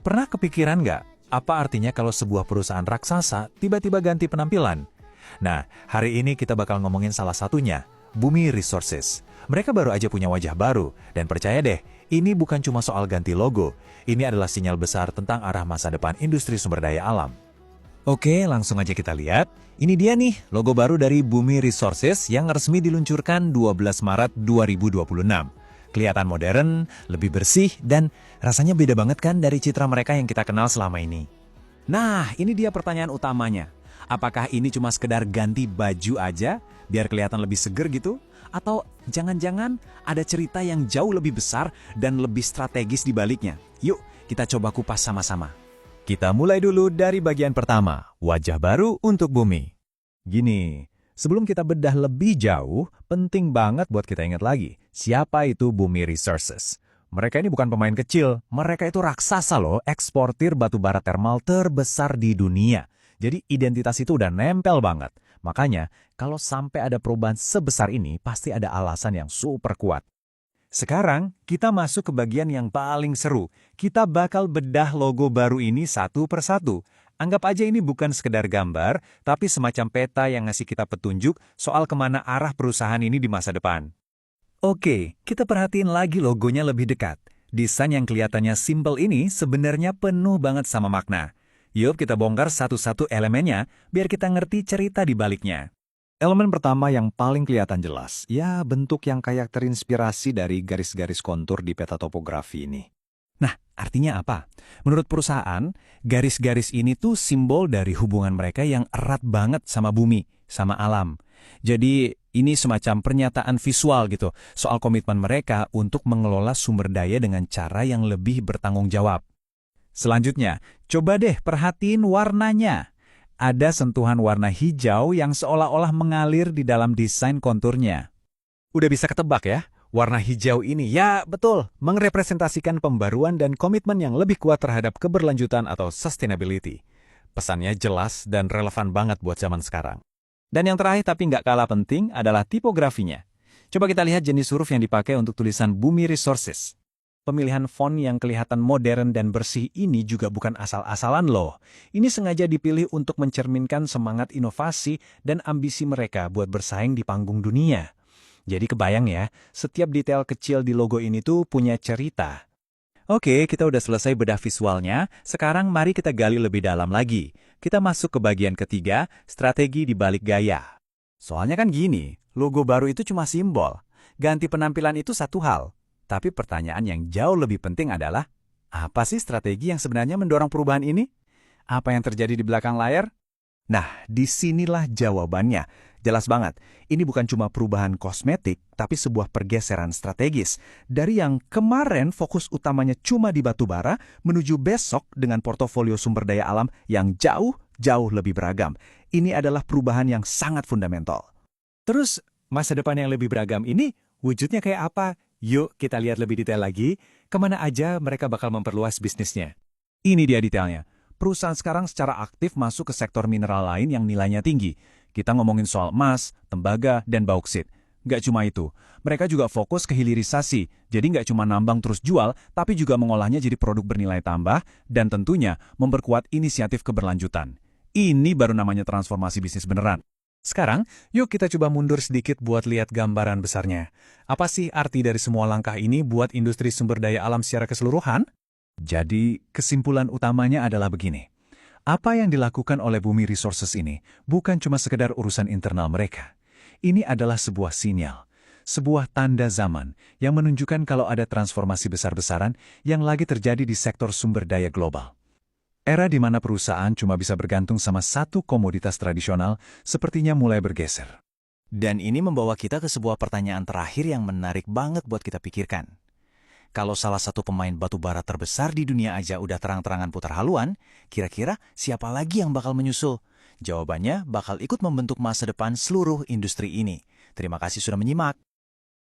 Pernah kepikiran nggak, apa artinya kalau sebuah perusahaan raksasa tiba-tiba ganti penampilan? Nah, hari ini kita bakal ngomongin salah satunya, Bumi Resources. Mereka baru aja punya wajah baru, dan percaya deh, ini bukan cuma soal ganti logo. Ini adalah sinyal besar tentang arah masa depan industri sumber daya alam. Oke, langsung aja kita lihat. Ini dia nih, logo baru dari Bumi Resources yang resmi diluncurkan 12 Maret 2026. Kelihatan modern, lebih bersih, dan rasanya beda banget kan dari citra mereka yang kita kenal selama ini. Nah, ini dia pertanyaan utamanya. Apakah ini cuma sekedar ganti baju aja, biar kelihatan lebih seger gitu? Atau jangan-jangan ada cerita yang jauh lebih besar dan lebih strategis di baliknya? Yuk, kita coba kupas sama-sama. Kita mulai dulu dari bagian pertama, wajah baru untuk Bumi. Gini, sebelum kita bedah lebih jauh, penting banget buat kita ingat lagi, siapa itu Bumi Resources. Mereka ini bukan pemain kecil, mereka itu raksasa loh, eksportir batu bara termal terbesar di dunia. Jadi identitas itu udah nempel banget. Makanya, kalau sampai ada perubahan sebesar ini, pasti ada alasan yang super kuat. Sekarang, kita masuk ke bagian yang paling seru. Kita bakal bedah logo baru ini satu persatu. Anggap aja ini bukan sekedar gambar, tapi semacam peta yang ngasih kita petunjuk soal kemana arah perusahaan ini di masa depan. Oke, kita perhatiin lagi logonya lebih dekat. Desain yang kelihatannya simple ini sebenarnya penuh banget sama makna. Yuk kita bongkar satu-satu elemennya, biar kita ngerti cerita di baliknya. Elemen pertama yang paling kelihatan jelas, ya bentuk yang kayak terinspirasi dari garis-garis kontur di peta topografi ini. Nah, artinya apa? Menurut perusahaan, garis-garis ini tuh simbol dari hubungan mereka yang erat banget sama bumi, sama alam. Jadi, ini semacam pernyataan visual gitu, soal komitmen mereka untuk mengelola sumber daya dengan cara yang lebih bertanggung jawab. Selanjutnya, coba deh perhatiin warnanya. Ada sentuhan warna hijau yang seolah-olah mengalir di dalam desain konturnya. Udah bisa ketebak ya? Warna hijau ini, ya betul, merepresentasikan pembaruan dan komitmen yang lebih kuat terhadap keberlanjutan atau sustainability. Pesannya jelas dan relevan banget buat zaman sekarang. Dan yang terakhir tapi nggak kalah penting adalah tipografinya. Coba kita lihat jenis huruf yang dipakai untuk tulisan Bumi Resources. Pemilihan font yang kelihatan modern dan bersih ini juga bukan asal-asalan loh. Ini sengaja dipilih untuk mencerminkan semangat inovasi dan ambisi mereka buat bersaing di panggung dunia. Jadi kebayang ya, setiap detail kecil di logo ini tuh punya cerita. Oke, kita udah selesai bedah visualnya, sekarang mari kita gali lebih dalam lagi. Kita masuk ke bagian ketiga, strategi di balik gaya. Soalnya kan gini, logo baru itu cuma simbol. Ganti penampilan itu satu hal. Tapi pertanyaan yang jauh lebih penting adalah, apa sih strategi yang sebenarnya mendorong perubahan ini? Apa yang terjadi di belakang layar? Nah, disinilah jawabannya. Jelas banget, ini bukan cuma perubahan kosmetik, tapi sebuah pergeseran strategis. Dari yang kemarin fokus utamanya cuma di batu bara, menuju besok dengan portofolio sumber daya alam yang jauh lebih beragam. Ini adalah perubahan yang sangat fundamental. Terus, masa depan yang lebih beragam ini, wujudnya kayak apa? Yuk kita lihat lebih detail lagi, kemana aja mereka bakal memperluas bisnisnya. Ini dia detailnya. Perusahaan sekarang secara aktif masuk ke sektor mineral lain yang nilainya tinggi. Kita ngomongin soal emas, tembaga, dan bauksit. Nggak cuma itu, mereka juga fokus ke hilirisasi. Jadi nggak cuma nambang terus jual, tapi juga mengolahnya jadi produk bernilai tambah, dan tentunya memperkuat inisiatif keberlanjutan. Ini baru namanya transformasi bisnis beneran. Sekarang, yuk kita coba mundur sedikit buat lihat gambaran besarnya. Apa sih arti dari semua langkah ini buat industri sumber daya alam secara keseluruhan? Jadi, kesimpulan utamanya adalah begini. Apa yang dilakukan oleh Bumi Resources ini bukan cuma sekedar urusan internal mereka. Ini adalah sebuah sinyal, sebuah tanda zaman yang menunjukkan kalau ada transformasi besar-besaran yang lagi terjadi di sektor sumber daya global. Era di mana perusahaan cuma bisa bergantung sama satu komoditas tradisional sepertinya mulai bergeser. Dan ini membawa kita ke sebuah pertanyaan terakhir yang menarik banget buat kita pikirkan. Kalau salah satu pemain batu bara terbesar di dunia aja udah terang-terangan putar haluan, kira-kira siapa lagi yang bakal menyusul? Jawabannya bakal ikut membentuk masa depan seluruh industri ini. Terima kasih sudah menyimak.